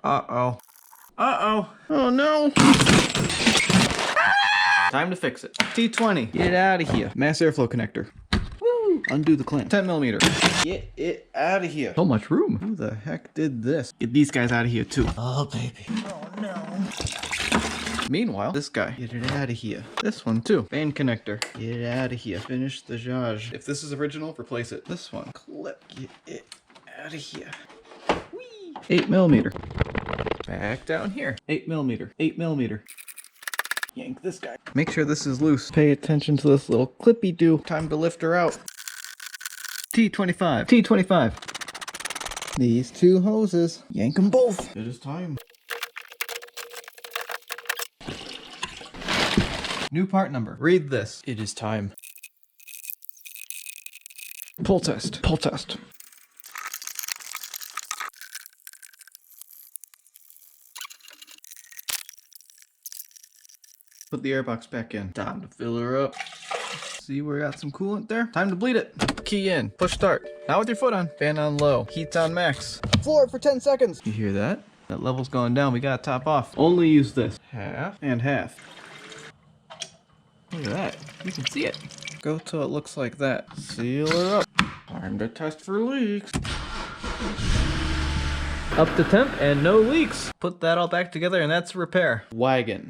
Uh-oh. Uh-oh. Oh no. Time to fix it. T20. Get it out of here. Mass airflow connector. Woo. Undo the clamp. 10 millimeter. Get it out of here. So much room. Who the heck did this? Get these guys out of here too. Oh, baby. Oh no. Meanwhile, this guy. Get it out of here. This one too. Fan connector. Get it out of here. Finish the Jaj. If this is original, replace it. This one. Clip. Get it out of here. Whee. 8 millimeter. Back down here. 8 millimeter. 8 millimeter. Yank this guy. Make sure this is loose. Pay attention to this little clippy do. Time to lift her out. T25. T25. These two hoses. Yank them both. It is time. New part number. Read this. It is time. Pull test. Pull test. Put the airbox back in. Time to fill her up. See, we got some coolant there. Time to bleed it. Key in. Push start. Now with your foot on. Fan on low. Heat's on max. Floor it for 10 seconds. You hear that? That level's going down. We gotta top off. Only use this. Half and half. Look at that. You can see it. Go till it looks like that. Seal her up. Time to test for leaks. Up to temp and no leaks. Put that all back together and that's repair. Wagon.